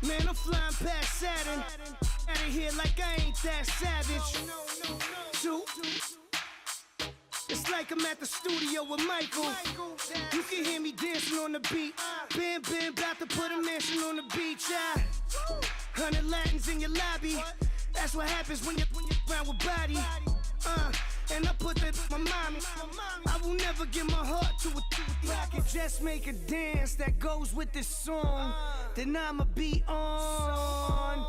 Man, I'm flying past Saturn. Out of here like I ain't that savage. Two. It's like I'm at the studio with Michael. You can hear me dancing on the beat. Bam, about to put a mansion on the beach. 100 Latins in your lobby. That's what happens when you're around with body. And I put that with my mama. I will never give my heart to a I can just make a dance that goes with this song. Then I'ma be on.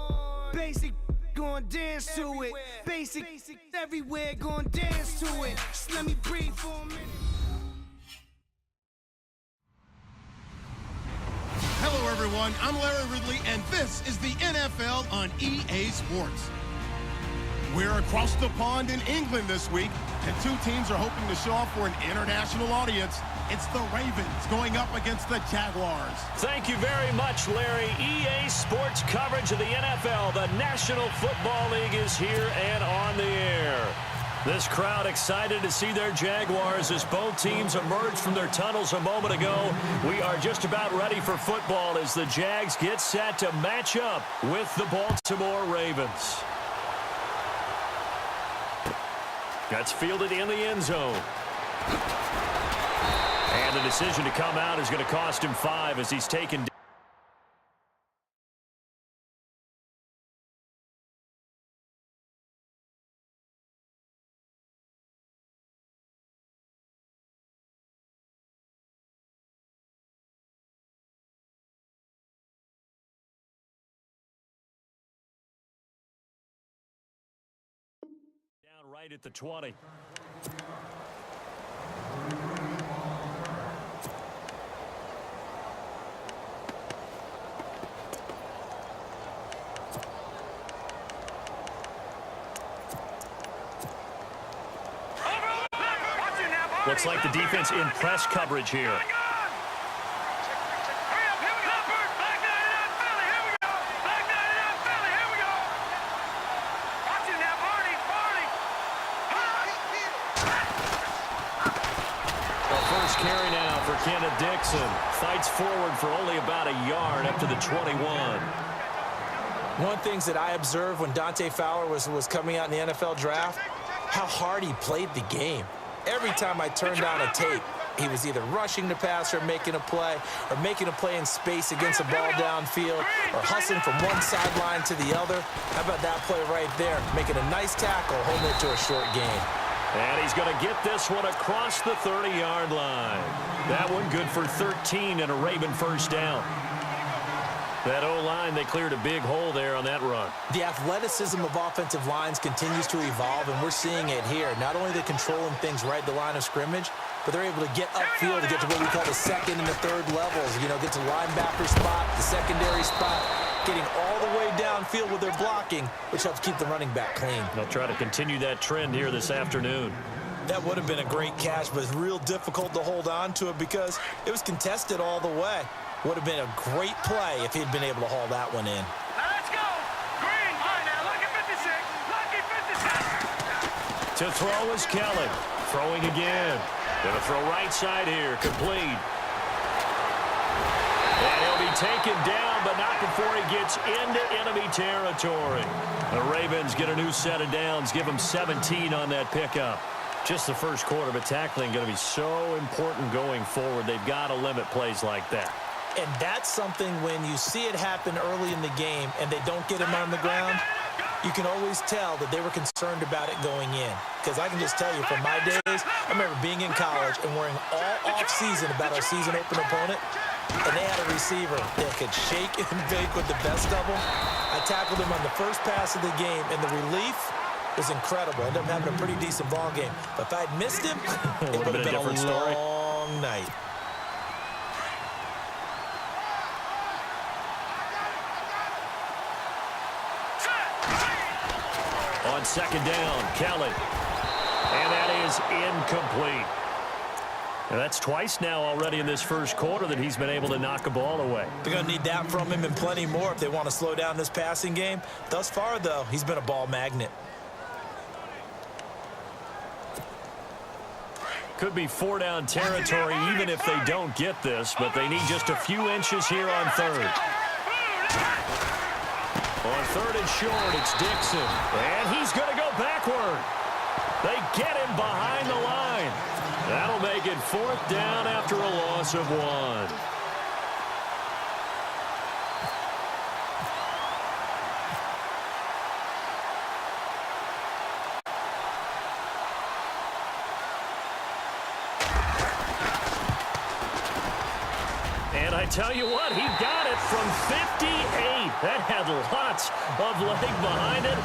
Basic, gon' dance to it. Basic, everywhere, gon' dance to it. Just let me breathe for a minute. Hello, everyone. I'm Larry Ridley, and this is the NFL on EA Sports. We're across the pond in England this week, and two teams are hoping to show off for an international audience. It's the Ravens going up against the Jaguars. Thank you very much, Larry. EA Sports coverage of the NFL. The National Football League is here and on the air. This crowd excited to see their Jaguars as both teams emerged from their tunnels a moment ago. We are just about ready for football as the Jags get set to match up with the Baltimore Ravens. That's fielded in the end zone. And the decision to come out is going to cost him 5 as he's taken down right at the 20. Looks like the defense in press coverage here. First carry now for Kenneth Dixon. Fights forward for only about a yard up to the 21. One of the things that I observed when Dante Fowler was coming out in the NFL draft, how hard he played the game. Every time I turned on a tape, he was either rushing the passer, making a play in space against a ball downfield, or hustling from one sideline to the other. How about that play right there? Making a nice tackle, holding it to a short gain. And he's going to get this one across the 30-yard line. That one good for 13 and a Raven first down. That O-line, they cleared a big hole there on that run. The athleticism of offensive lines continues to evolve, and we're seeing it here. Not only are they controlling things right at the line of scrimmage, but they're able to get upfield to get to what we call the second and the third levels. You know, get to linebacker spot, the secondary spot, getting all the way downfield with their blocking, which helps keep the running back clean. They'll try to continue that trend here this afternoon. That would have been a great catch, but it's real difficult to hold on to it because it was contested all the way. Would have been a great play if he'd been able to haul that one in. Let's go. Green. All right, now look at 56. Lucky 56. To throw is Kelly. Throwing again. Going to throw right side here. Complete. And he'll be taken down, but not before he gets into enemy territory. The Ravens get a new set of downs. Give them 17 on that pickup. Just the first quarter, but tackling going to be so important going forward. They've got to limit plays like that. And that's something when you see it happen early in the game and they don't get him on the ground, you can always tell that they were concerned about it going in. Because I can just tell you from my days, I remember being in college and worrying all off-season about our season-open opponent, and they had a receiver that could shake and bake with the best of them. I tackled him on the first pass of the game, and the relief was incredible. Ended up having a pretty decent ball game. But if I'd missed him, it would have been a long night. On second down, Kelly. And that is incomplete. And that's twice now already in this first quarter that he's been able to knock a ball away. They're going to need that from him and plenty more if they want to slow down this passing game. Thus far, though, he's been a ball magnet. Could be 4-down territory even if they don't get this, but they need just a few inches here on third. On 3rd and short, it's Dixon. And he's going to go backward. They get him behind the line. That'll make it 4th down after a loss of 1. And I tell you what, he got it from 58. That had lots of leg behind it.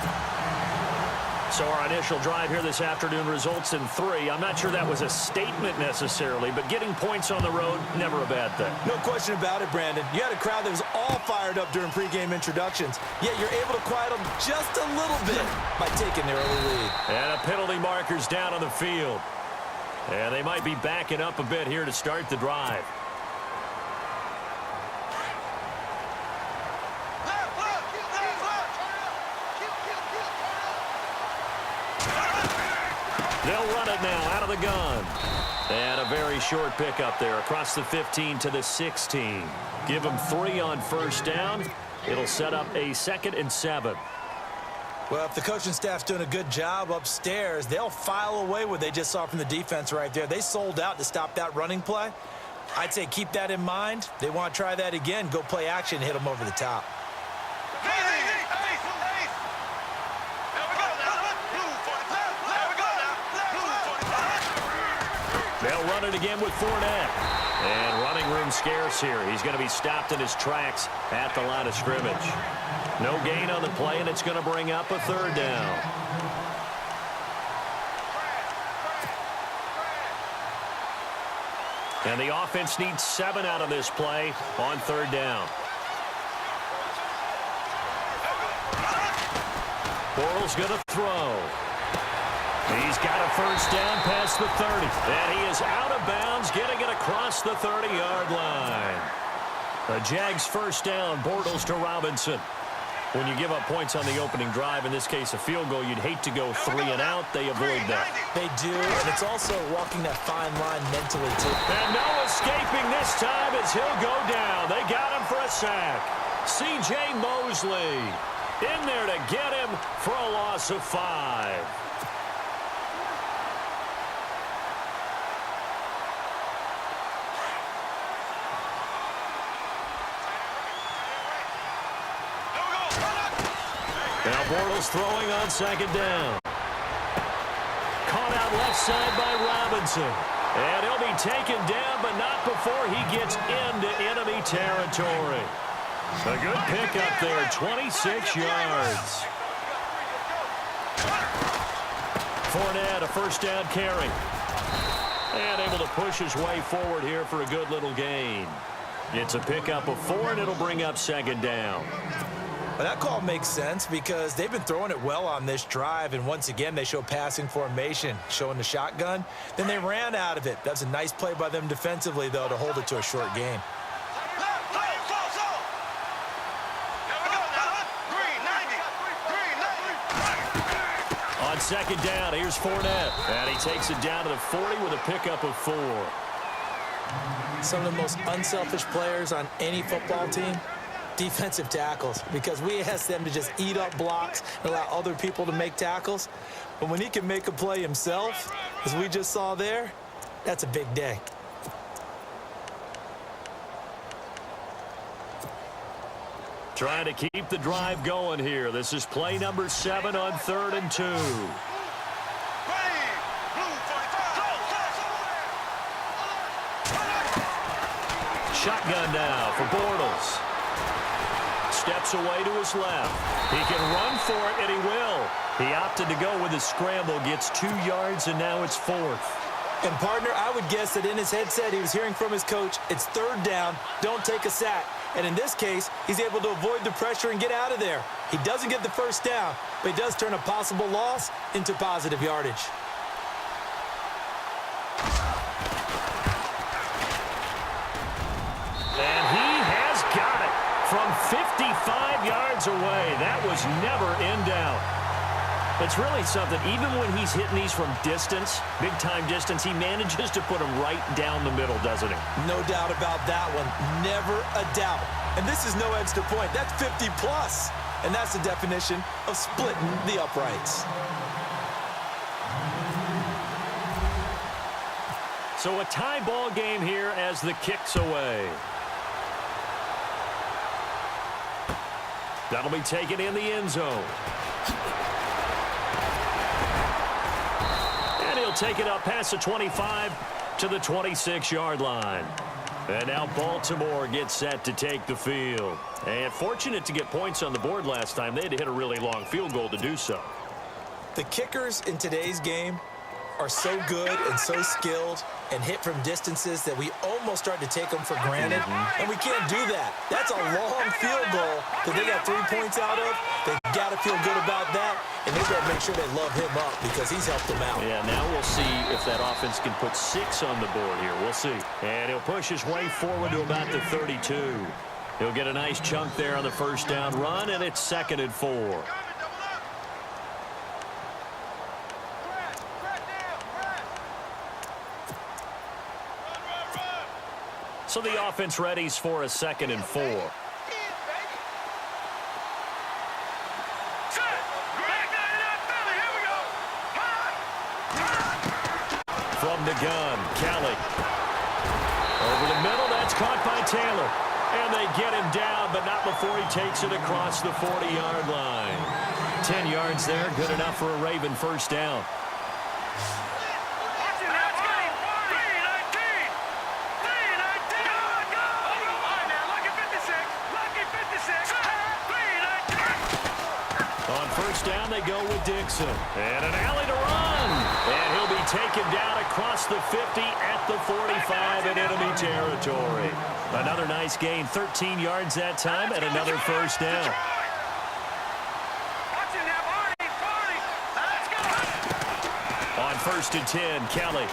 So our initial drive here this afternoon results in 3. I'm not sure that was a statement necessarily, but getting points on the road, never a bad thing. No question about it, Brandon. You had a crowd that was all fired up during pregame introductions, yet you're able to quiet them just a little bit by taking the early lead. And a penalty marker's down on the field. And they might be backing up a bit here to start the drive. They'll run it now out of the gun. And a very short pickup there across the 15 to the 16. Give them 3 on 1st down. It'll set up a 2nd and 7. Well, if the coaching staff's doing a good job upstairs, they'll file away what they just saw from the defense right there. They sold out to stop that running play. I'd say keep that in mind. They want to try that again. Go play action, hit them over the top. They'll run it again with Fournette. And running room scarce here. He's going to be stopped in his tracks at the line of scrimmage. No gain on the play, and it's going to bring up a 3rd down. And the offense needs 7 out of this play on 3rd down. Bortles going to throw. He's got a 1st down past the 30. And he is out of bounds, getting it across the 30-yard line. The Jags 1st down, Bortles to Robinson. When you give up points on the opening drive, in this case a field goal, you'd hate to go 3 and out. They avoid that. They do, and it's also walking that fine line mentally, too. And no escaping this time as he'll go down. They got him for a sack. C.J. Mosley in there to get him for a loss of 5. Now Bortles throwing on 2nd down. Caught out left side by Robinson. And he'll be taken down, but not before he gets into enemy territory. A good pickup there, 26 yards. Fournette, a 1st down carry. And able to push his way forward here for a good little gain. It's a pickup of 4, and it'll bring up 2nd down. Well, that call makes sense because they've been throwing it well on this drive, and once again they show passing formation, showing the shotgun. Then they ran out of it. That's a nice play by them defensively, though, to hold it to a short gain. On 2nd down, here's Fournette. And he takes it down to the 40 with a pickup of 4. Some of the most unselfish players on any football team, defensive tackles, because we ask them to just eat up blocks and allow other people to make tackles. But when he can make a play himself, as we just saw there, that's a big day. Trying to keep the drive going here. This is play number 7 on 3rd and 2. Shotgun now for Bortles. Steps away to his left. He can run for it, and he will. He opted to go with a scramble, gets 2 yards, and now it's 4th. And, partner, I would guess that in his headset he was hearing from his coach, it's 3rd down, don't take a sack. And in this case, he's able to avoid the pressure and get out of there. He doesn't get the 1st down, but he does turn a possible loss into positive yardage. And he has got it from 55 yards away. That was never in doubt. It's really something. Even when he's hitting these from distance, big-time distance, he manages to put them right down the middle, doesn't he? No doubt about that one. Never a doubt. And this is no extra point. That's 50-plus. and that's the definition of splitting the uprights. So a tie ball game here as the kick's away. That'll be taken in the end zone. And he'll take it up past the 25 to the 26-yard line. And now Baltimore gets set to take the field. And fortunate to get points on the board last time. They had to hit a really long field goal to do so. The kickers in today's game are so good and so skilled and hit from distances that we almost start to take them for granted, and we can't do that. That's a long field goal that they got 3 points out of. They got to feel good about that, and they got to make sure they love him up because he's helped them out. Yeah, now we'll see if that offense can put 6 on the board here. We'll see. And he'll push his way forward to about the 32. He'll get a nice chunk there on the first down run, and it's 2nd and 4. So the offense readies for a 2nd and 4. From the gun, Kelly. Over the middle, that's caught by Taylor. And they get him down, but not before he takes it across the 40-yard line. 10 yards there, good enough for a Raven first down. Down they go with Dixon. And an alley to run. And he'll be taken down across the 50 at the 45 in enemy territory. Another nice gain, 13 yards that time, and another first down. On 1st and 10, Kelly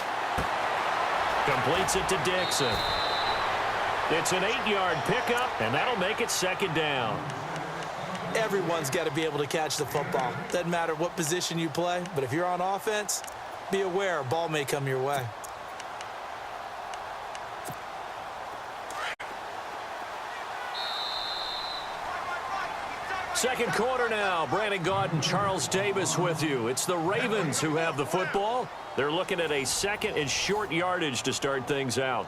completes it to Dixon. It's an 8-yard pickup, and that'll make it 2nd down. Everyone's got to be able to catch the football. Doesn't matter what position you play, but if you're on offense, be aware a ball may come your way. Second quarter now. Brandon Gaud and Charles Davis with you. It's the Ravens who have the football. They're looking at a 2nd and short yardage to start things out.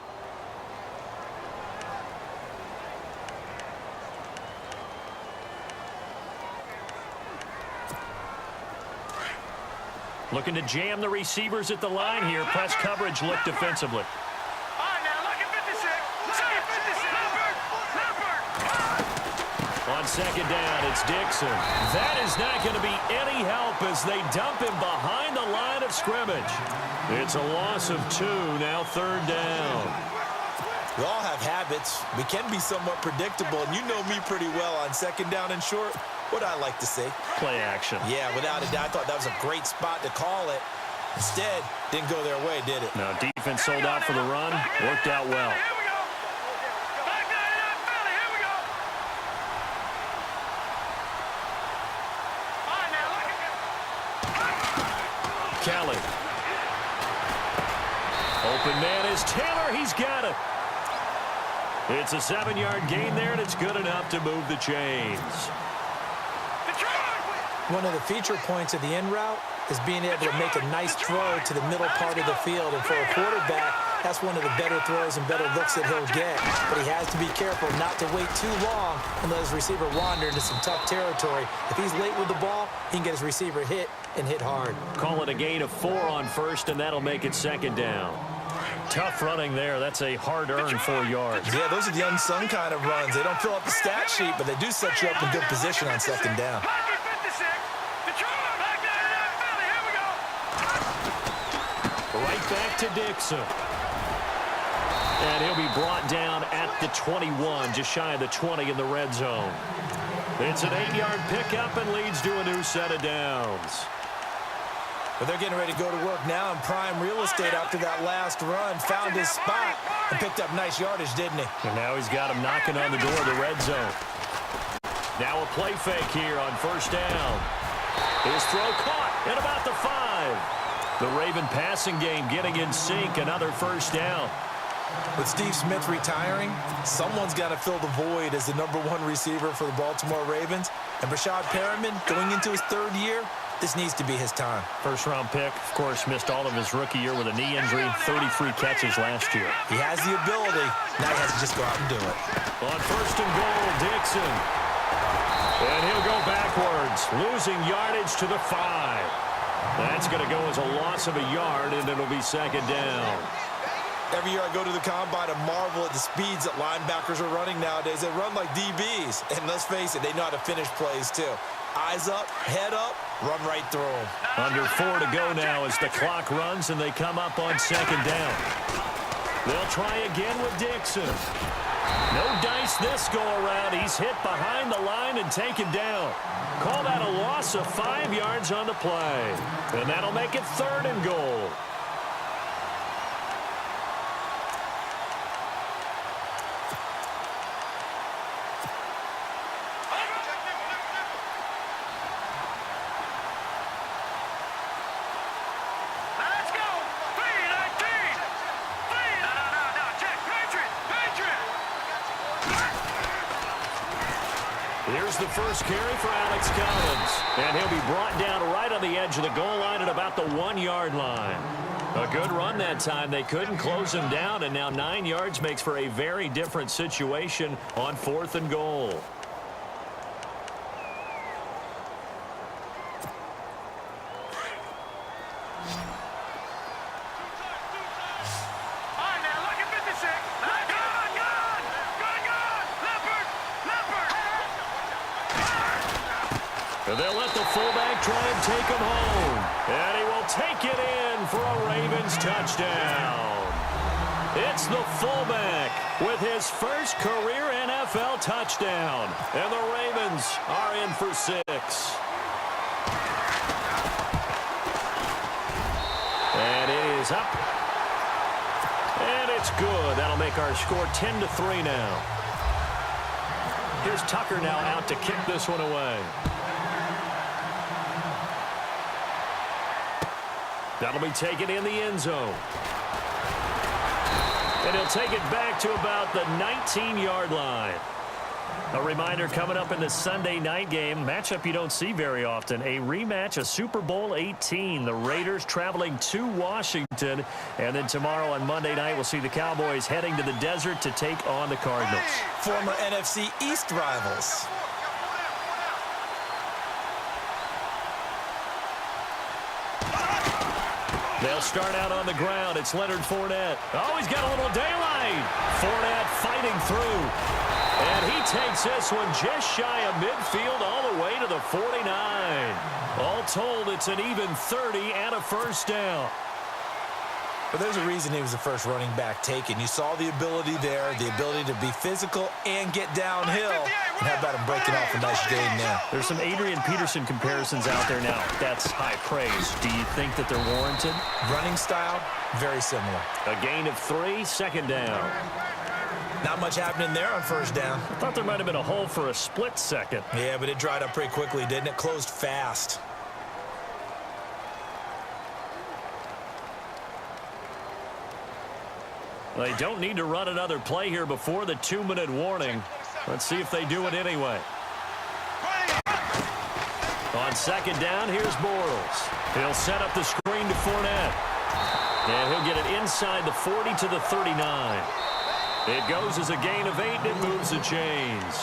Looking to jam the receivers at the line here. Press coverage look defensively. On 2nd down, it's Dixon. That is not going to be any help as they dump him behind the line of scrimmage. It's a loss of 2, now 3rd down. We all have habits. We can be somewhat predictable, and you know me pretty well on 2nd down and short. What I like to see. Play action. Yeah, without a doubt, I thought that was a great spot to call it. Instead, didn't go their way, did it? No, defense sold out for the run. Worked out well. Kelly. Open man is Taylor. He's got it. It's a 7-yard gain there, and it's good enough to move the chains. One of the feature points of the in route is being able to make a nice throw to the middle part of the field. And for a quarterback, that's one of the better throws and better looks that he'll get. But he has to be careful not to wait too long and let his receiver wander into some tough territory. If he's late with the ball, he can get his receiver hit and hit hard. Call it a gain of 4 on 1st, and that'll make it 2nd down. Tough running there. That's a hard-earned 4 yards. Yeah, those are the unsung kind of runs. They don't fill up the stat sheet, but they do set you up in good position on 2nd down. Right back to Dixon. And he'll be brought down at the 21, just shy of the 20 in the red zone. It's an 8-yard pickup and leads to a new set of downs. But they're getting ready to go to work now in prime real estate after that last run. Found his spot and picked up nice yardage, didn't he? And now he's got him knocking on the door of the red zone. Now a play fake here on 1st down. His throw caught at about the 5. The Raven passing game getting in sync. Another 1st down. With Steve Smith retiring, someone's got to fill the void as the #1 receiver for the Baltimore Ravens. And Brashad Perriman, going into his 3rd year, this needs to be his time. First-round pick, of course, missed all of his rookie year with a knee injury, 33 catches last year. He has the ability. Now he has to just go out and do it. On 1st and goal, Dixon. And he'll go backwards, losing yardage to the 5. That's going to go as a loss of a yard, and it'll be 2nd down. Every year I go to the combine and marvel at the speeds that linebackers are running nowadays. They run like DBs. And let's face it, they know how to finish plays too. Eyes up, head up, run right through them. Under 4 to go now as the clock runs and they come up on 2nd down. They'll try again with Dixon. No dice this go around. He's hit behind the line and taken down. Call that a loss of 5 yards on the play. And that'll make it 3rd and goal. Here's the first carry for Alex Collins. And he'll be brought down right on the edge of the goal line at about the 1-yard line. A good run that time. They couldn't close him down, and now 9 yards makes for a very different situation on 4th and goal. They'll let the fullback try and take him home. And he will take it in for a Ravens touchdown. It's the fullback with his first career NFL touchdown. And the Ravens are in for 6. And it is up. And it's good. That'll make our score 10-3 now. Here's Tucker now out to kick this one away. That'll be taken in the end zone. And he'll take it back to about the 19-yard line. A reminder coming up in the Sunday night game, matchup you don't see very often, a rematch of Super Bowl 18. The Raiders traveling to Washington. And then tomorrow on Monday night, we'll see the Cowboys heading to the desert to take on the Cardinals. Former NFC East rivals. They'll start out on the ground. It's Leonard Fournette. Oh, he's got a little daylight. Fournette fighting through. And he takes this one just shy of midfield all the way to the 49. All told, it's an even 30 and a first down. But there's a reason he was the first running back taken. You saw the ability there, the ability to be physical and get downhill. And how about him breaking off a nice gain there? There's some Adrian Peterson comparisons out there now. That's high praise. Do you think that they're warranted? Running style, very similar. A gain of 3, 2nd down. Not much happening there on 1st down. I thought there might have been a hole for a split second. Yeah, but it dried up pretty quickly, didn't it? Closed fast. They don't need to run another play here before the 2-minute warning. Let's see if they do it anyway. On 2nd down, here's Bortles. He'll set up the screen to Fournette. And he'll get it inside the 40 to the 39. It goes as a gain of 8, and it moves the chains.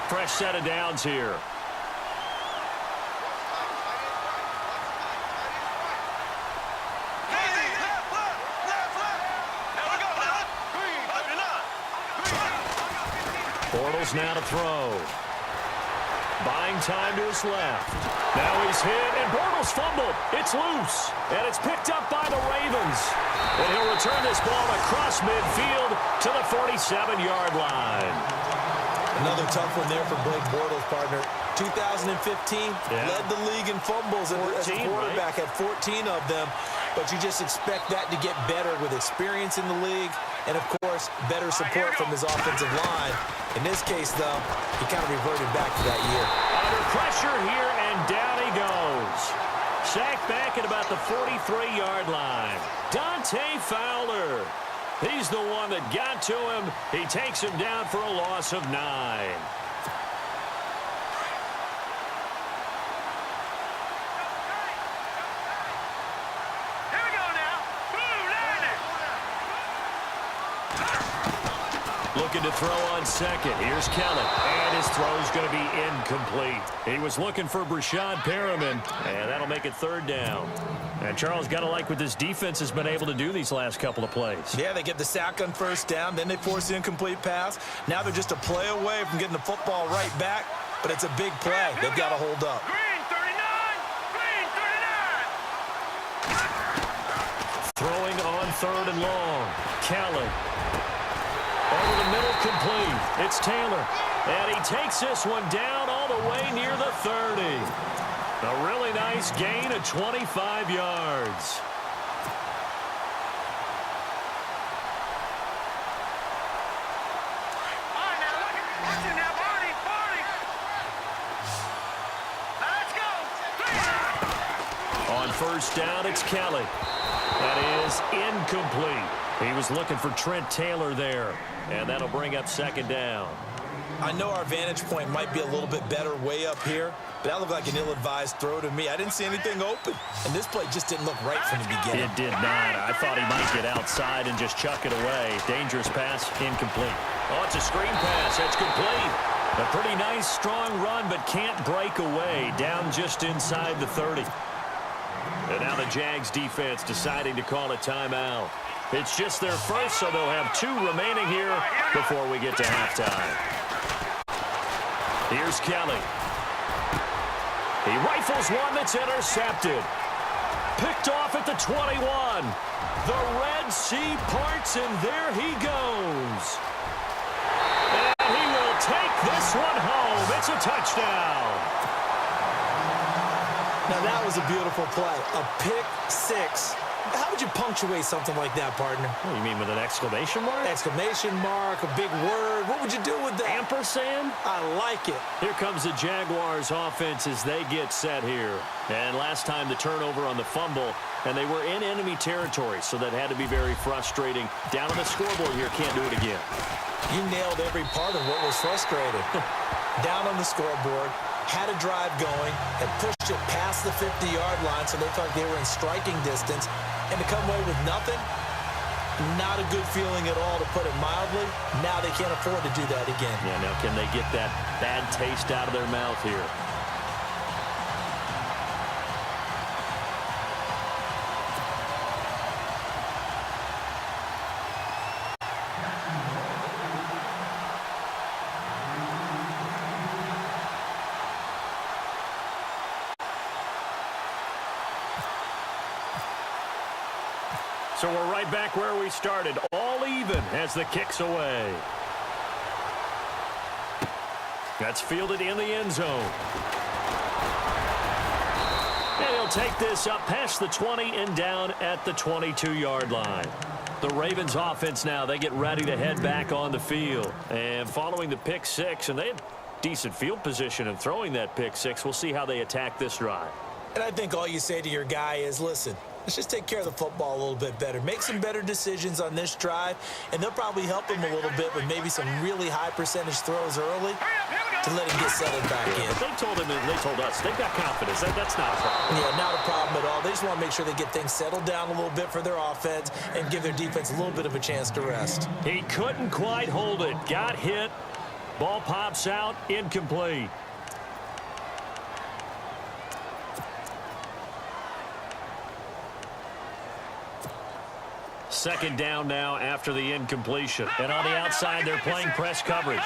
Fresh set of downs here. Bortles now to throw. Buying time to his left. Now he's hit, and Bortles fumbled. It's loose, and it's picked up by the Ravens. And he'll return this ball across midfield to the 47-yard line. Another tough one there for Blake Bortles, partner. 2015, led the league in fumbles 14, as a quarterback, right? had 14 of them. But you just expect that to get better with experience in the league and, of course, better support from his offensive line. In this case, though, he kind of reverted back to that year. Under pressure here, and down he goes. Sacked back at about the 43-yard line. Dante Fowler. He's the one that got to him. He takes him down for a loss of 9. Here we go now. Boom, Looking to throw on second. Here's Kelly. And his throw's going to be incomplete. He was looking for Brashad Perriman, and that'll make it 3rd down. And Charles, got to like what this defense has been able to do these last couple of plays. Yeah, they get the sack on 1st down, then they force the incomplete pass. Now they're just a play away from getting the football right back, but it's a big play. They've got to hold up. Green 39. Green 39. Throwing on 3rd and long. Kelly. Over the middle, complete. It's Taylor. And he takes this one down all the way near the 30. A really nice gain of 25 yards. All right, now look at watching now, Barney. Let's go. On 1st down, it's Kelly. That is incomplete. He was looking for Trent Taylor there, and that'll bring up 2nd down. I know our vantage point might be a little bit better way up here, but that looked like an ill-advised throw to me. I didn't see anything open, and this play just didn't look right from the beginning. It did not. I thought he might get outside and just chuck it away. Dangerous pass, incomplete. Oh, it's a screen pass. That's complete. A pretty nice, strong run, but can't break away. Down just inside the 30. And now the Jags defense deciding to call a timeout. It's just their first, so they'll have 2 remaining here before we get to halftime. Here's Kelly. He rifles one that's intercepted. Picked off at the 21. The Red Sea parts, and there he goes. And he will take this one home. It's a touchdown. Now, that was a beautiful play. A pick 6. How would you punctuate something like that, partner? What do you mean, with an exclamation mark? Exclamation mark, a big word. What would you do with that? Ampersand? I like it. Here comes the Jaguars offense as they get set here. And last time the turnover on the fumble, and they were in enemy territory, so that had to be very frustrating. Down on the scoreboard here, can't do it again. You nailed every part of what was frustrating. Down on the scoreboard, had a drive going, and pushed it past the 50-yard line so they thought they were in striking distance. And to come away with nothing, not a good feeling at all, to put it mildly. Now they can't afford to do that again. Yeah, now can they get that bad taste out of their mouth here? So we're right back where we started, all even as the kick's away. That's fielded in the end zone. And he'll take this up past the 20 and down at the 22-yard line. The Ravens offense now, they get ready to head back on the field. And following the pick 6, and they had decent field position in throwing that pick 6, we'll see how they attack this drive. And I think all you say to your guy is, listen, let's just take care of the football a little bit better. Make some better decisions on this drive, and they'll probably help him a little bit with maybe some really high percentage throws early to let him get settled back in. They told him, and they told us, they've got confidence. That's not a problem. Yeah, not a problem at all. They just want to make sure they get things settled down a little bit for their offense and give their defense a little bit of a chance to rest. He couldn't quite hold it. Got hit. Ball pops out. Incomplete. Second down now after the incompletion. And on the outside, they're playing press coverage.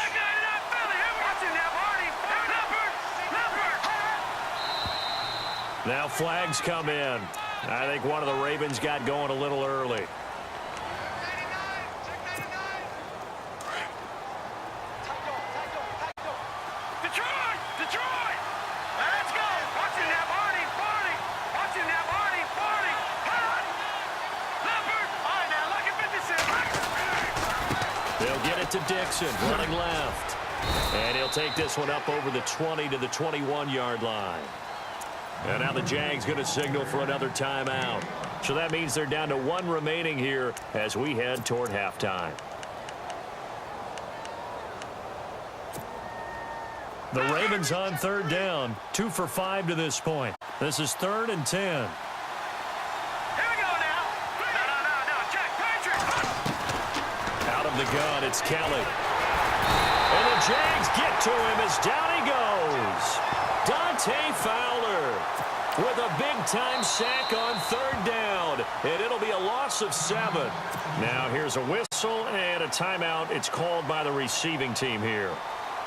Now flags come in. I think one of the Ravens got going a little early. To Dixon, running left. And he'll take this one up over the 20 to the 21-yard line. And now the Jags going to signal for another timeout. So that means they're down to one remaining here as we head toward halftime. The Ravens on third down, 2 for 5 to this point. This is 3rd and 10. Here we go now. No, Jack Patrick. Out of the gun, it's Kelly. And the Jags get to him as down he goes. Dante Fowler with a big-time sack on third down. And it'll be a loss of 7. Now here's a whistle and a timeout. It's called by the receiving team here.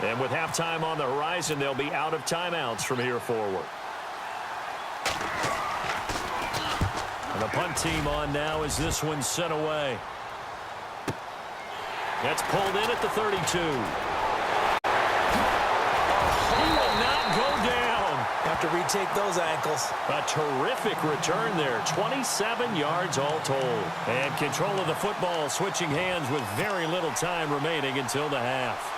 And with halftime on the horizon, they'll be out of timeouts from here forward. And the punt team on now as this one's sent away. That's pulled in at the 32. He will not go down. Have to retake those ankles. A terrific return there. 27 yards all told. And control of the football switching hands with very little time remaining until the half.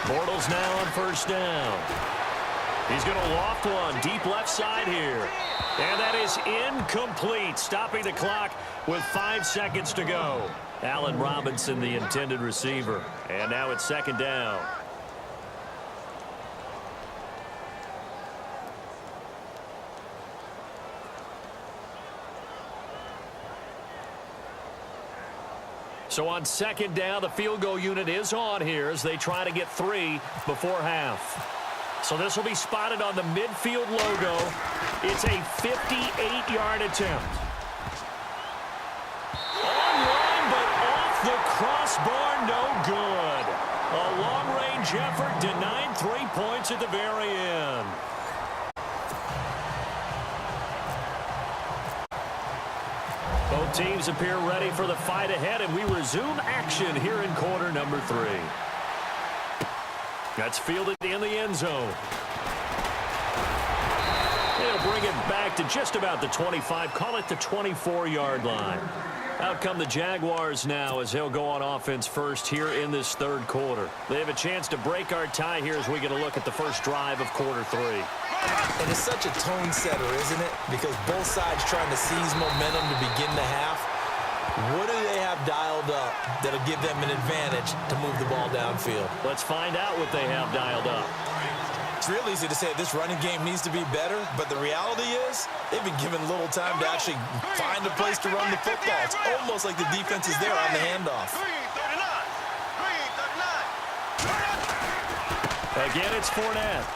Bortles now on first down. He's going to loft one deep left side here. And that is incomplete, stopping the clock with 5 seconds to go. Allen Robinson, the intended receiver. And now it's 2nd down. So on 2nd down, the field goal unit is on here as they try to get 3 before half. So this will be spotted on the midfield logo. It's a 58-yard attempt. Online, but off the crossbar, no good. A long-range effort denied 3 points at the very end. Both teams appear ready for the fight ahead, and we resume action here in quarter number 3. That's fielded in the end zone. They'll bring it back to just about the 25, call it the 24-yard line. Out come the Jaguars now as they'll go on offense first here in this 3rd quarter. They have a chance to break our tie here as we get a look at the first drive of quarter 3. And it's such a tone setter, isn't it? Because both sides trying to seize momentum to begin the half. What do they have dialed up that'll give them an advantage to move the ball downfield? Let's find out what they have dialed up. It's real easy to say this running game needs to be better, but the reality is they've been given little time to actually find a place to run the football. It's almost like the defense is there on the handoff. Again, it's Fournette.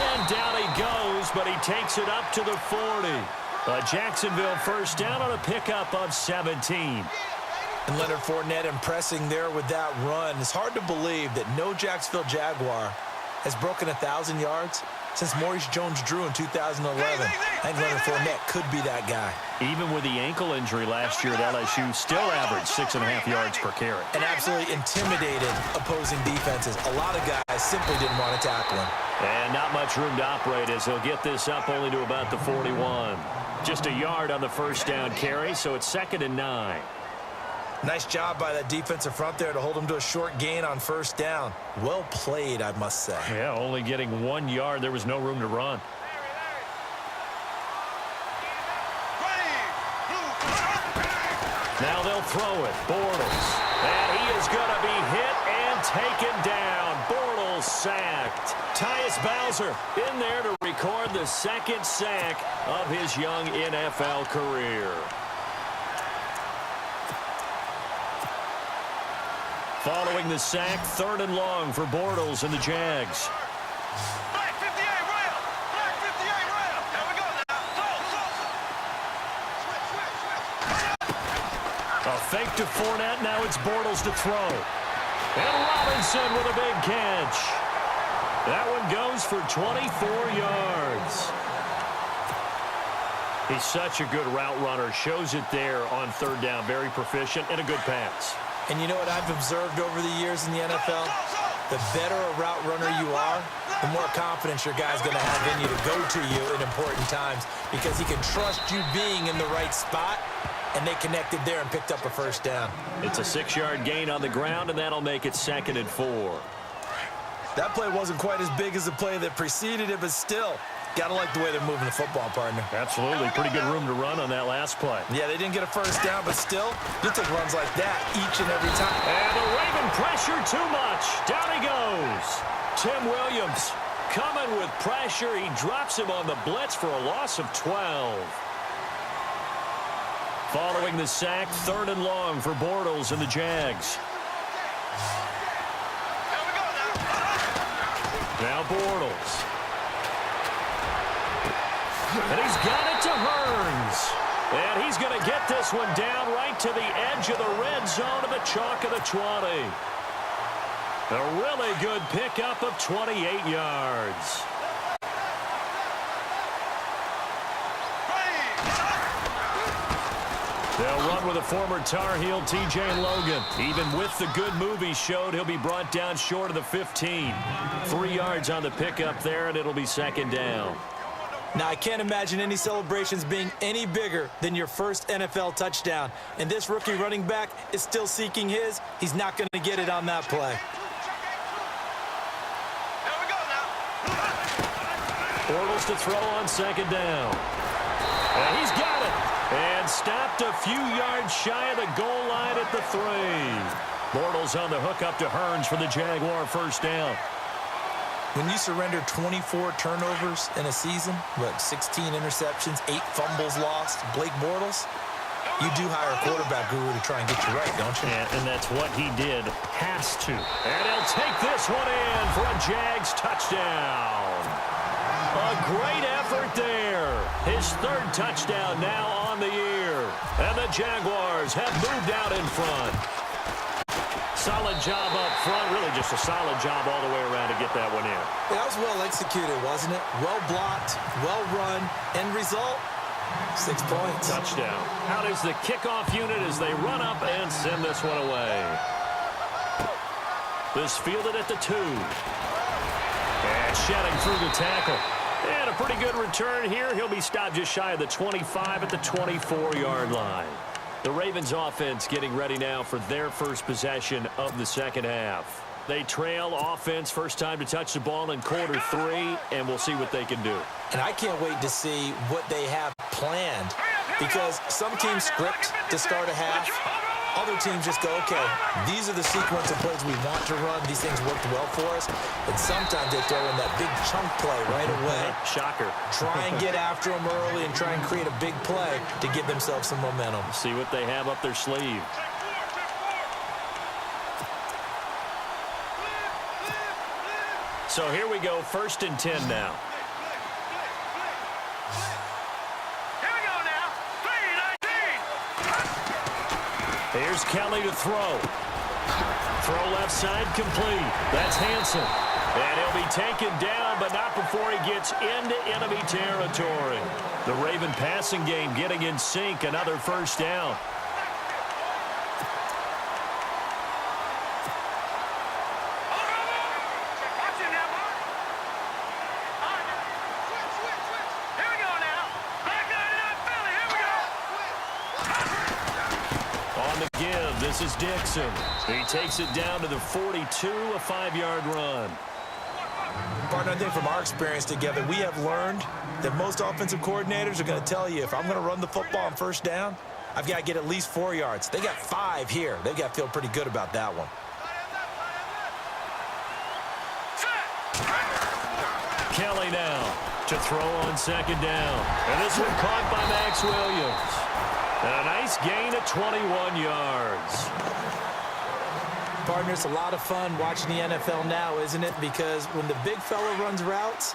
And down he goes, but he takes it up to the 40. A Jacksonville first down on a pickup of 17. And Leonard Fournette impressing there with that run. It's hard to believe that no Jacksonville Jaguar has broken 1,000 yards since Maurice Jones-Drew in 2011. I think Leonard Fournette could be that guy. Even with the ankle injury last year at LSU, still averaged 6.5 yards per carry. And absolutely intimidated opposing defenses. A lot of guys simply didn't want to tackle him. And not much room to operate as he'll get this up only to about the 41. Just a yard on the first down carry, so it's 2nd and 9. Nice job by that defensive front there to hold him to a short gain on first down. Well played, I must say. Yeah, only getting 1 yard. There was no room to run. Now they'll throw it. Bortles. And he is going to be hit and taken down. Bortles sacked. Tyus Bowser in there to record the 2nd sack of his young NFL career. Following the sack, 3rd and long for Bortles and the Jags. Black 58 rail. Black 58 rail. There we go now. Switch. A fake to Fournette. Now it's Bortles to throw. And Robinson with a big catch. That one goes for 24 yards. He's such a good route runner. Shows it there on third down. Very proficient and a good pass. And you know what I've observed over the years in the NFL? The better a route runner you are, the more confidence your guy's going to have in you to go to you in important times because he can trust you being in the right spot, and they connected there and picked up a first down. It's a 6-yard gain on the ground, and that'll make it 2nd and 4. That play wasn't quite as big as the play that preceded it, but still, got to like the way they're moving the football, partner. Absolutely. Pretty good room to run on that last play. Yeah, they didn't get a first down, but still, you take runs like that each and every time. And the Raven pressure too much. Down he goes. Tim Williams coming with pressure. He drops him on the blitz for a loss of 12. Following the sack, 3rd and long for Bortles and the Jags. Now Bortles. And he's got it to Hearns. And he's going to get this one down right to the edge of the red zone of the chalk of the 20. A really good pickup of 28 yards. They'll run with a former Tar Heel, TJ Logan. Even with the good move he showed, he'll be brought down short of the 15. 3 yards on the pickup there, and it'll be 2nd down. Now, I can't imagine any celebrations being any bigger than your first NFL touchdown. And this rookie running back is still seeking his. He's not going to get it on that play. Bortles to throw on 2nd down. And he's got it. And stopped a few yards shy of the goal line at the 3. Bortles on the hook up to Hearns for the Jaguar first down. When you surrender 24 turnovers in a season, 16 interceptions, 8 fumbles lost, Blake Bortles, you do hire a quarterback guru to try and get you right, don't you? And that's what he did. Has to. And he'll take this one in for a Jags touchdown. A great effort there. His 3rd touchdown now on the year. And the Jaguars have moved out in front. Solid job up front. Really just a solid job all the way around to get that one in. That was well executed, wasn't it? Well blocked, well run. End result, 6 points. Touchdown. Out is the kickoff unit as they run up and send this one away. This fielded at the 2. And shedding through the tackle. And a pretty good return here. He'll be stopped just shy of the 25 at the 24-yard line. The Ravens offense getting ready now for their first possession of the 2nd half. They trail offense first time to touch the ball in quarter 3, and we'll see what they can do. And I can't wait to see what they have planned because some teams script to start a half. Other teams just go, okay, these are the sequence of plays we want to run. These things worked well for us. And sometimes they throw in that big chunk play right away. Shocker. Try and get after them early and try and create a big play to give themselves some momentum. See what they have up their sleeve. So here we go, 1st and 10 now. Here's Kelly to throw. Throw left side complete. That's Hansen. And he'll be taken down, but not before he gets into enemy territory. The Raven passing game getting in sync. Another first down. This is Dixon. He takes it down to the 42, a 5-yard run. Partner, I think from our experience together, we have learned that most offensive coordinators are going to tell you, if I'm going to run the football on first down, I've got to get at least 4 yards. They got 5 here. They've got to feel pretty good about that one. Kelly now to throw on 2nd down. And this one caught by Max Williams. And a nice gain of 21 yards. Partner, it's a lot of fun watching the NFL now, isn't it? Because when the big fella runs routes,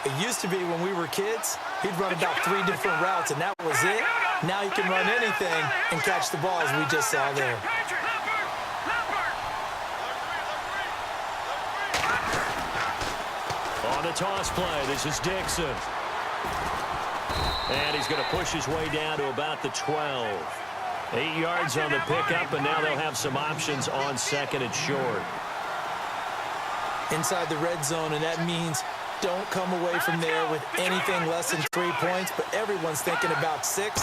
it used to be when we were kids, he'd run about 3 different routes, and that was it. Now he can run anything and catch the ball, as we just saw there. On the toss play, this is Dixon. And he's going to push his way down to about the 12. 8 yards on the pickup, and now they'll have some options on second and short. Inside the red zone, and that means don't come away from there with anything less than 3 points, but everyone's thinking about 6.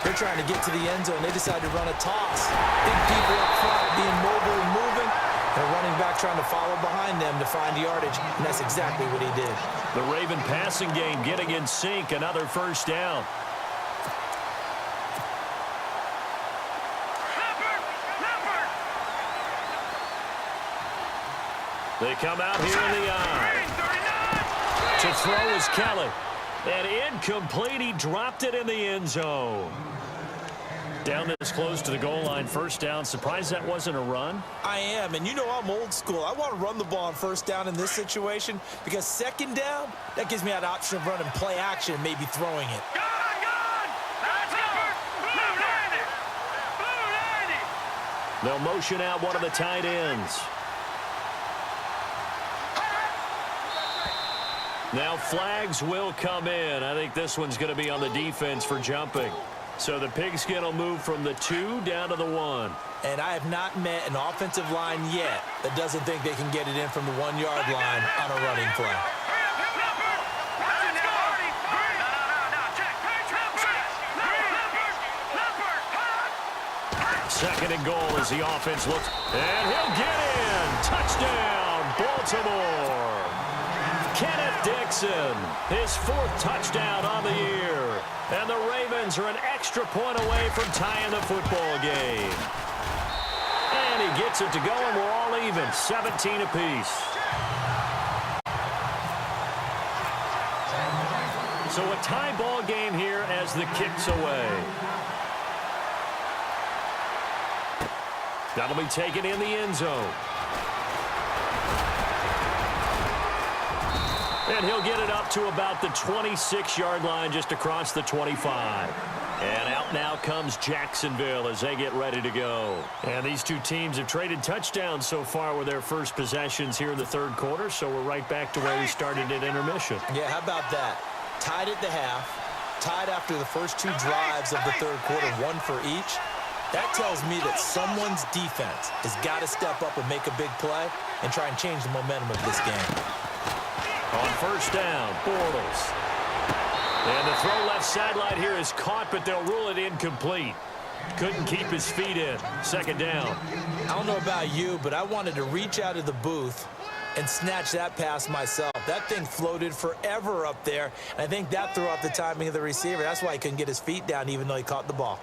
They're trying to get to the end zone. They decide to run a toss. Big people up front being mobile and moving, and a running back trying to follow behind them to find yardage, and that's exactly what he did. The Raven passing game getting in sync, another first down. They come out here in the eye. To throw is Kelly. And incomplete. He dropped it in the end zone. Down this close to the goal line, first down. Surprised that wasn't a run? I am, and you know I'm old school. I want to run the ball on first down in this situation because second down, that gives me that option of running play action, maybe throwing it. They'll motion out one of the tight ends. Now flags will come in. I think this one's going to be on the defense for jumping. So the pigskin will move from the 2 down to the 1. And I have not met an offensive line yet that doesn't think they can get it in from the 1-yard line on a running play. Second and goal as the offense looks. And he'll get in. Touchdown, Baltimore. Kenneth Dixon, his 4th touchdown on the year. And the Ravens are an extra point away from tying the football game. And he gets it to go, and we're all even, 17 apiece. So a tie ball game here as the kick's away. That'll be taken in the end zone. And he'll get it up to about the 26-yard line, just across the 25. And out now comes Jacksonville as they get ready to go. And these two teams have traded touchdowns so far with their first possessions here in the third quarter, so we're right back to where we started at intermission. Yeah, how about that? Tied at the half, tied after the first 2 drives of the third quarter, 1 for each. That tells me that someone's defense has got to step up and make a big play and try and change the momentum of this game. On first down, Bortles. And the throw left sideline here is caught, but they'll rule it incomplete. Couldn't keep his feet in. Second down. I don't know about you, but I wanted to reach out of the booth and snatch that pass myself. That thing floated forever up there, and I think that threw off the timing of the receiver. That's why he couldn't get his feet down even though he caught the ball.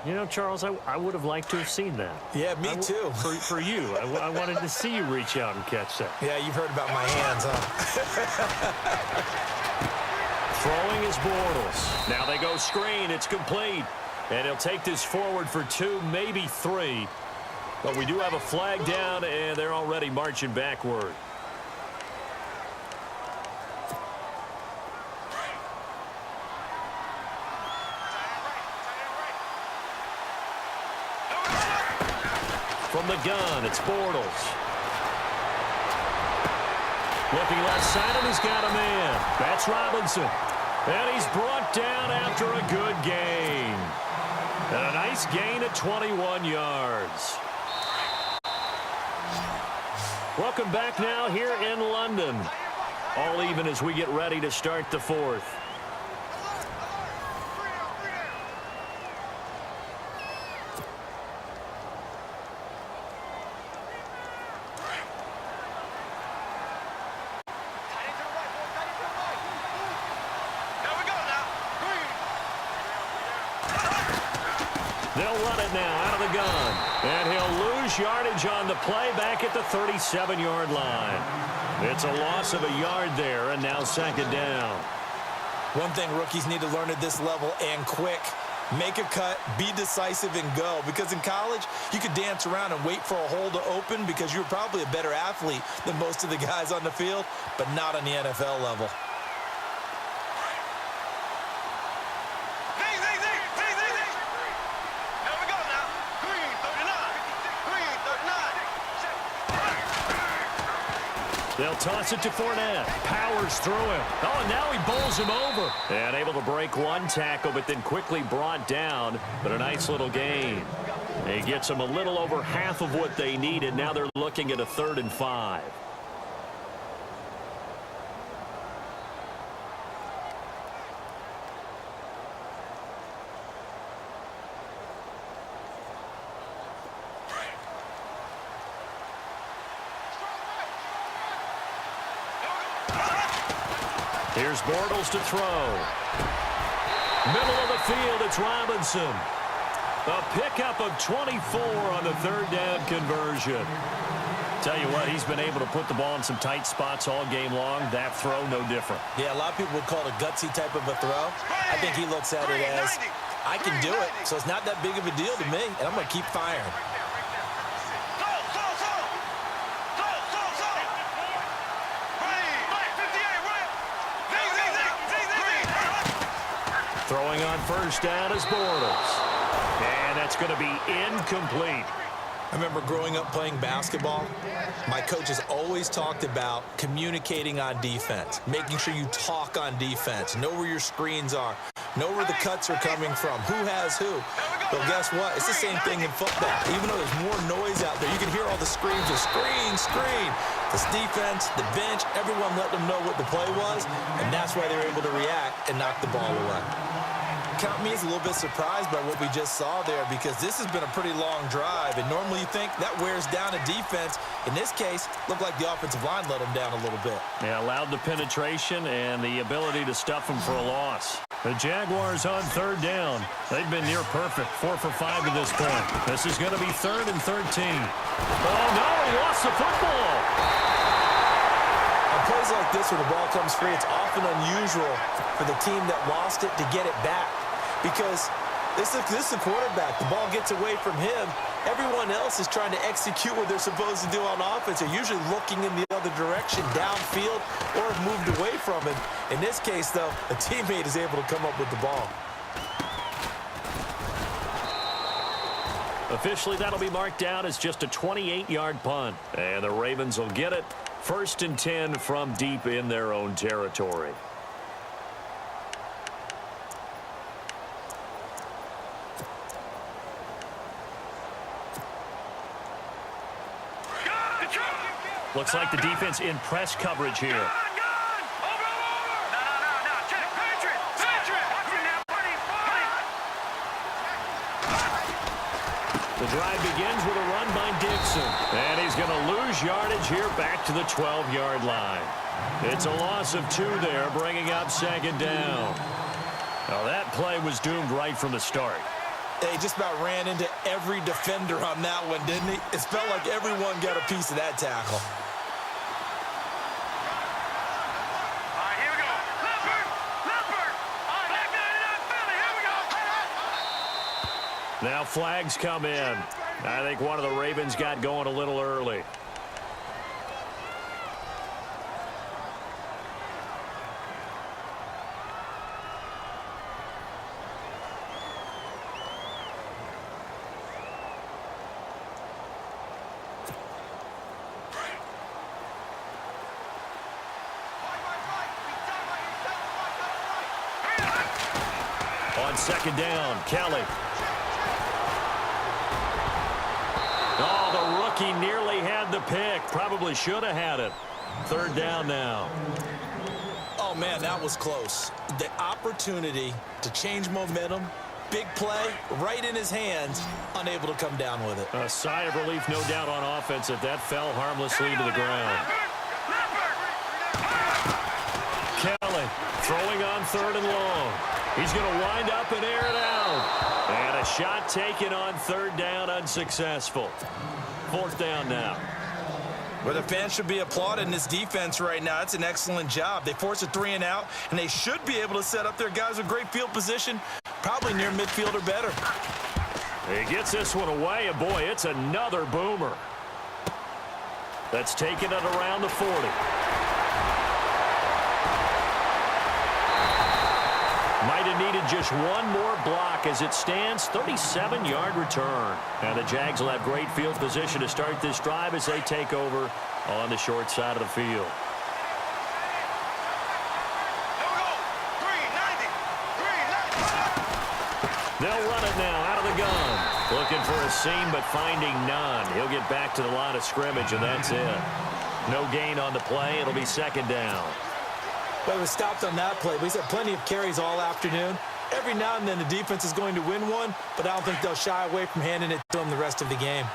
You know, Charles, I would have liked to have seen that. Yeah, me too. For you. I wanted to see you reach out and catch that. Yeah, you've heard about my hands, huh? Throwing is Bortles. Now they go screen. It's complete. And he'll take this forward for 2, maybe 3. But we do have a flag down, and they're already marching backward. From the gun, it's Bortles. Looking left side, and he's got a man. That's Robinson. And he's brought down after a good gain. And a nice gain at 21 yards. Welcome back now here in London. All even as we get ready to start the 4th. They'll run it now out of the gun. And he'll lose yardage on the play back at the 37-yard line. It's a loss of a yard there, and now second down. One thing rookies need to learn at this level, and quick, make a cut, be decisive, and go. Because in college, you could dance around and wait for a hole to open because you're probably a better athlete than most of the guys on the field, but not on the NFL level. They'll toss it to Fournette. Powers through him. Oh, and now he bowls him over. And able to break one tackle, but then quickly brought down. But a nice little gain. He gets them a little over half of what they needed. Now they're looking at a 3rd and 5. Here's Bortles to throw. Middle of the field, it's Robinson. A pickup of 24 on the 3rd down conversion. Tell you what, he's been able to put the ball in some tight spots all game long. That throw, no different. Yeah, a lot of people would call it a gutsy type of a throw. I think he looks at it as, I can do it, so it's not that big of a deal to me, and I'm going to keep firing. Throwing on 1st down is Bortles. And that's going to be incomplete. I remember growing up playing basketball, my coaches always talked about communicating on defense, making sure you talk on defense, know where your screens are, know where the cuts are coming from, who has who. Well, guess what? It's the same thing in football. Even though there's more noise out there, you can hear all the screams of screen, screen. This defense, the bench, everyone let them know what the play was, and that's why they were able to react and knock the ball away. Count me as a little bit surprised by what we just saw there, because this has been a pretty long drive, and normally you think that wears down a defense. In this case, looked like the offensive line let them down a little bit. Yeah, allowed the penetration and the ability to stuff them for a loss. The Jaguars on 3rd down. They've been near perfect, 4 for 5 to this point. This is going to be 3rd and 13. Oh, no, he lost the football. On plays like this where the ball comes free, it's often unusual for the team that lost it to get it back. Because this is the quarterback. The ball gets away from him. Everyone else is trying to execute what they're supposed to do on offense. They're usually looking in the other direction, downfield, or have moved away from him. In this case, though, a teammate is able to come up with the ball. Officially, that'll be marked down as just a 28-yard punt. And the Ravens will get it. 1st and 10 from deep in their own territory. Looks like the defense in press coverage here. The drive begins with a run by Dixon. And he's going to lose yardage here back to the 12-yard line. It's a loss of 2 there, bringing up 2nd down. Now that play was doomed right from the start. They just about ran into every defender on that one, didn't he? It felt like everyone got a piece of that tackle. All right, here we go. Leopard. All right, back down in Philly. Here we go. Now flags come in. I think one of the Ravens got going a little early. On 2nd down, Kelly. Oh, the rookie nearly had the pick. Probably should have had it. 3rd down now. Oh, man, that was close. The opportunity to change momentum, big play, right in his hands, unable to come down with it. A sigh of relief, no doubt, on offense if that fell harmlessly to the ground. Kelly throwing on 3rd and long. He's going to wind up and air it out. And a shot taken on 3rd down, unsuccessful. 4th down now. Well, the fans should be applauding this defense right now. It's an excellent job. They force a 3 and out, and they should be able to set up their guys with great field position, probably near midfield or better. He gets this one away, and boy, it's another boomer. That's taken it around the 40. Might have needed just one more block. As it stands, 37-yard return. And the Jags will have great field position to start this drive as they take over on the short side of the field. They'll run it now out of the gun. Looking for a seam, but finding none. He'll get back to the line of scrimmage, and that's it. No gain on the play. It'll be second down. Well, he was stopped on that play, but he's had plenty of carries all afternoon. Every now and then the defense is going to win one, but I don't think they'll shy away from handing it to him the rest of the game.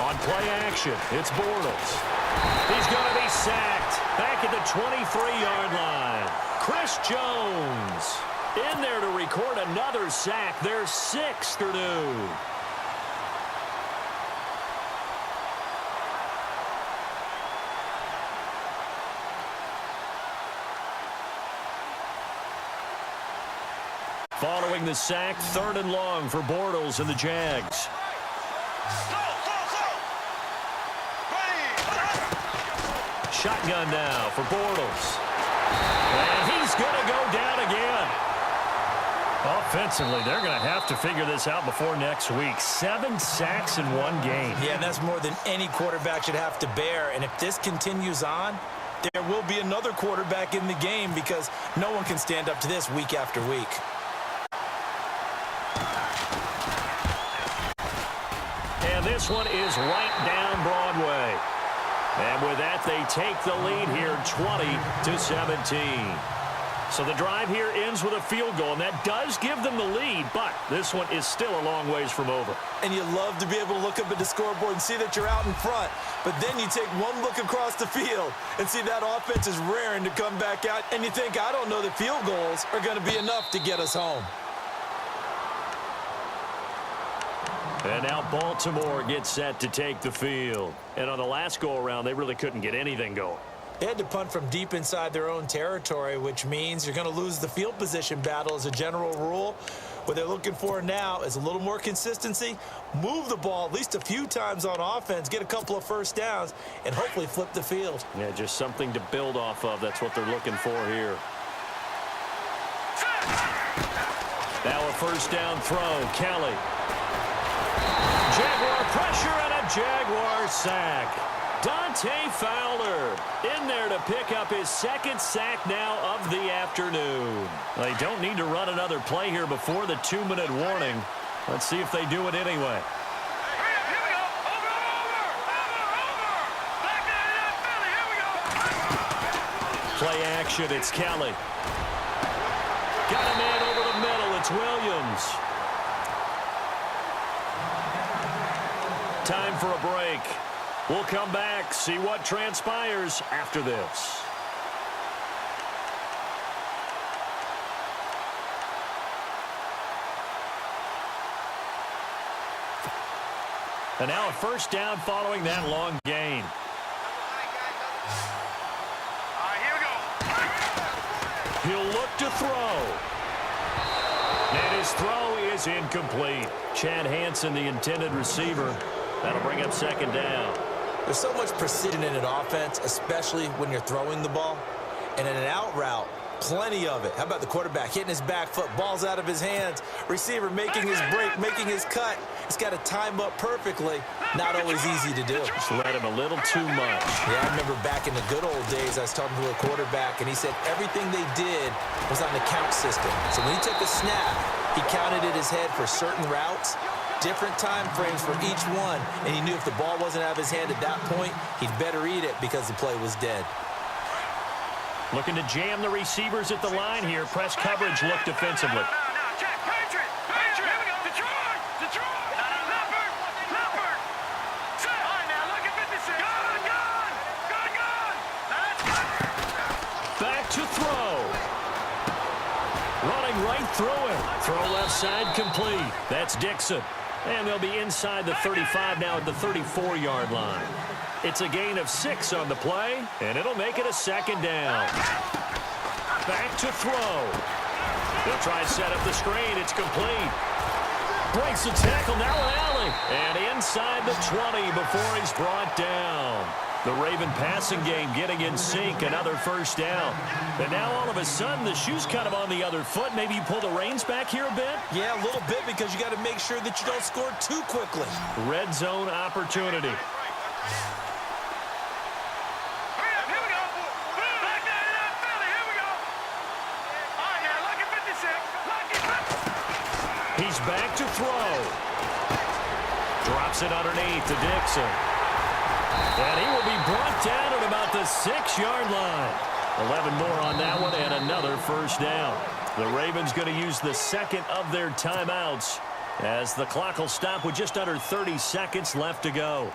On play action, it's Bortles. He's going to be sacked back at the 23-yard line. Chris Jones in there to record another sack. Their sixth or new. Following the sack, 3rd and long for Bortles and the Jags. Shotgun now for Bortles. And he's going to go down again. Offensively, they're going to have to figure this out before next week. 7 sacks in one game. Yeah, and that's more than any quarterback should have to bear. And if this continues on, there will be another quarterback in the game because no one can stand up to this week after week. And this one is right down Broadway. And with that, they take the lead here 20-17. So the drive here ends with a field goal, and that does give them the lead, but this one is still a long ways from over. And you love to be able to look up at the scoreboard and see that you're out in front, but then you take one look across the field and see that offense is raring to come back out, and you think, I don't know that field goals are going to be enough to get us home. And now Baltimore gets set to take the field. And on the last go-around, they really couldn't get anything going. They had to punt from deep inside their own territory, which means you're going to lose the field position battle as a general rule. What they're looking for now is a little more consistency, move the ball at least a few times on offense, get a couple of first downs, and hopefully flip the field. Yeah, just something to build off of. That's what they're looking for here. Now a first down throw. Kelly. Jaguar pressure and a Jaguar sack. Dante Fowler in there to pick up his 2nd sack now of the afternoon. They don't need to run another play here before the 2-minute warning. Let's see if they do it anyway. Here we go. Over. Back there, Philly. Here we go. Play action. It's Kelly. Got a man over the middle. It's Williams. Time for a break. We'll come back, see what transpires after this. And now a first down following that long gain. All right, here we go. He'll look to throw. And his throw is incomplete. Chad Hansen, the intended receiver. That'll bring up second down. There's so much precision in an offense, especially when you're throwing the ball. And in an out route, plenty of it. How about the quarterback hitting his back foot, ball's out of his hands, receiver making his break, making his cut. He's got to time up perfectly. Not always easy to do. Just let him a little too much. Yeah, I remember back in the good old days, I was talking to a quarterback, and he said everything they did was on the count system. So when he took a snap, he counted in his head for certain routes, different time frames for each one, and he knew if the ball wasn't out of his hand at that point, he'd better eat it because the play was dead. Looking to jam the receivers at the line here. Press coverage look defensively. Now, check. Patriot. Here we go. Detroit. Leopard. Set. All right, now look at 56. Gun. Now let's go. Back to throw. Running right through him. Throw left side complete. That's Dixon. And they'll be inside the 35 now at the 34-yard line. It's a gain of 6 on the play, and it'll make it a second down. Back to throw. They'll try and set up the screen. It's complete. Breaks the tackle. Now an alley. And inside the 20 before he's brought down. The Raven passing game getting in sync, another first down. And now all of a sudden the shoe's kind of on the other foot. Maybe you pull the reins back here a bit? Yeah, a little bit because you got to make sure that you don't score too quickly. Red zone opportunity. He's back to throw. Drops it underneath to Dixon. And he will be brought down at about the 6-yard line. 11 more on that one and another first down. The Ravens going to use the second of their timeouts as the clock will stop with just under 30 seconds left to go.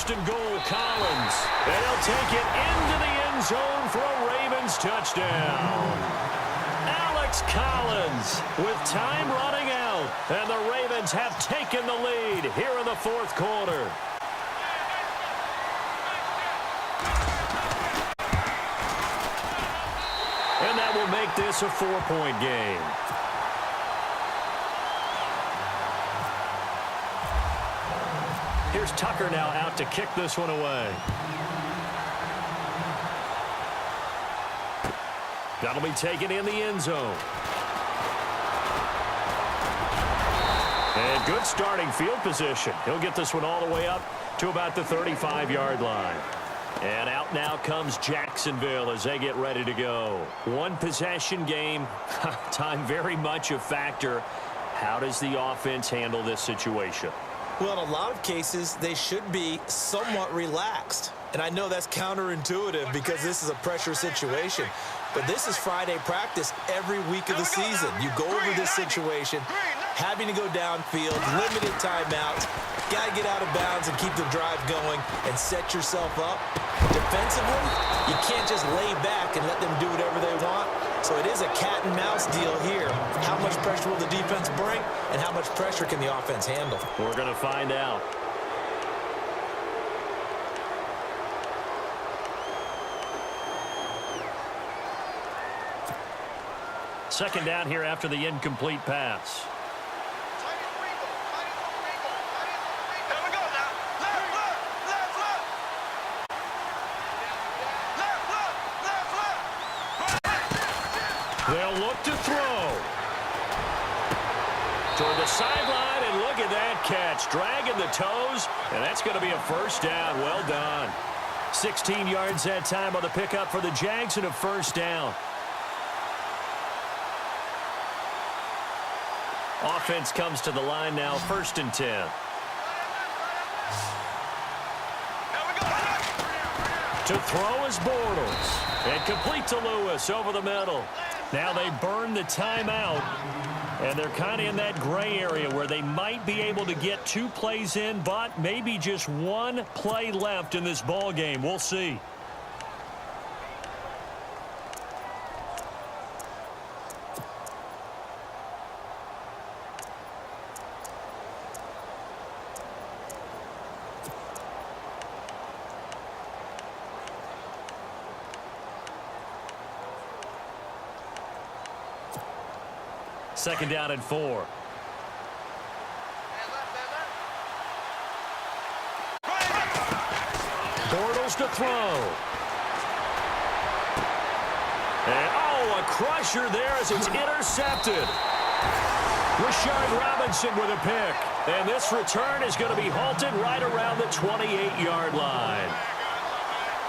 And goal, Collins. And he'll take it into the end zone for a Ravens touchdown. Alex Collins with time running out. And the Ravens have taken the lead here in the fourth quarter. And that will make this a 4-point game. Here's Tucker now out to kick this one away. That'll be taken in the end zone. And good starting field position. He'll get this one all the way up to about the 35-yard line. And out now comes Jacksonville as they get ready to go. One possession game. Time very much a factor. How does the offense handle this situation? Well, in a lot of cases, they should be somewhat relaxed. And I know that's counterintuitive because this is a pressure situation. But this is Friday practice every week of the season. You go over this situation, having to go downfield, limited timeouts, got to get out of bounds and keep the drive going and set yourself up. Defensively, you can't just lay back and let them do whatever they want. So it is a cat and mouse deal here. How much pressure will the defense bring and how much pressure can the offense handle? We're going to find out. Second down here after the incomplete pass. They'll look to throw. Toward the sideline, and look at that catch. Dragging the toes, and that's going to be a first down. Well done. 16 yards that time on the pickup for the Jags and a first down. Offense comes to the line now, 1st and 10. To throw is Bortles. And complete to Lewis over the middle. Now they burn the timeout. And they're kind of in that gray area where they might be able to get 2 plays in, but maybe just 1 play left in this ball game. We'll see. Second down and 4. Bortles to throw. And, a crusher there as it's intercepted. Rashard Robinson with a pick. And this return is going to be halted right around the 28-yard line.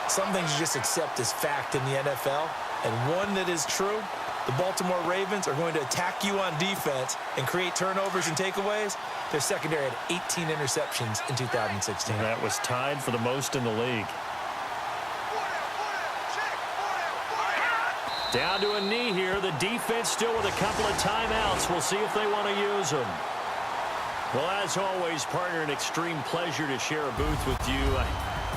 Some things you just accept as fact in the NFL, and one that is true. The Baltimore Ravens are going to attack you on defense and create turnovers and takeaways. Their secondary had 18 interceptions in 2016. That was tied for the most in the league. Down to a knee here. The defense still with a couple of timeouts. We'll see if they want to use them. Well, as always, partner, an extreme pleasure to share a booth with you.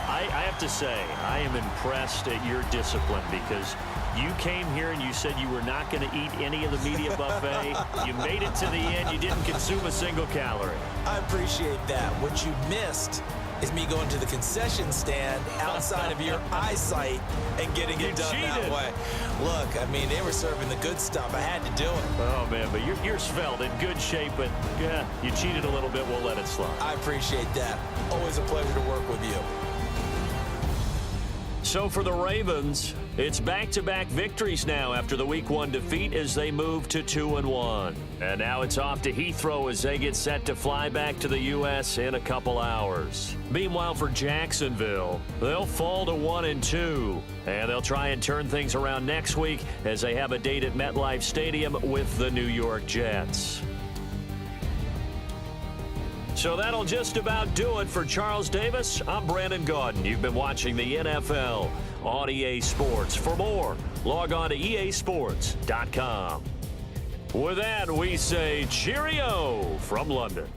I have to say, I am impressed at your discipline because you came here and you said you were not going to eat any of the media buffet. You made it to the end. You didn't consume a single calorie. I appreciate that. What you missed is me going to the concession stand outside of your eyesight and getting it done that way. Look, I mean, they were serving the good stuff. I had to do it. Oh, man, but you're svelte, in good shape, but, yeah, you cheated a little bit. We'll let it slide. I appreciate that. Always a pleasure to work with you. So for the Ravens, it's back-to-back victories now after the Week 1 defeat as they move to 2-1. And now it's off to Heathrow as they get set to fly back to the U.S. in a couple hours. Meanwhile, for Jacksonville, they'll fall to 1-2. And they'll try and turn things around next week as they have a date at MetLife Stadium with the New York Jets. So that'll just about do it for Charles Davis. I'm Brandon Gaudin. You've been watching the NFL on EA Sports. For more, log on to easports.com. With that, we say cheerio from London.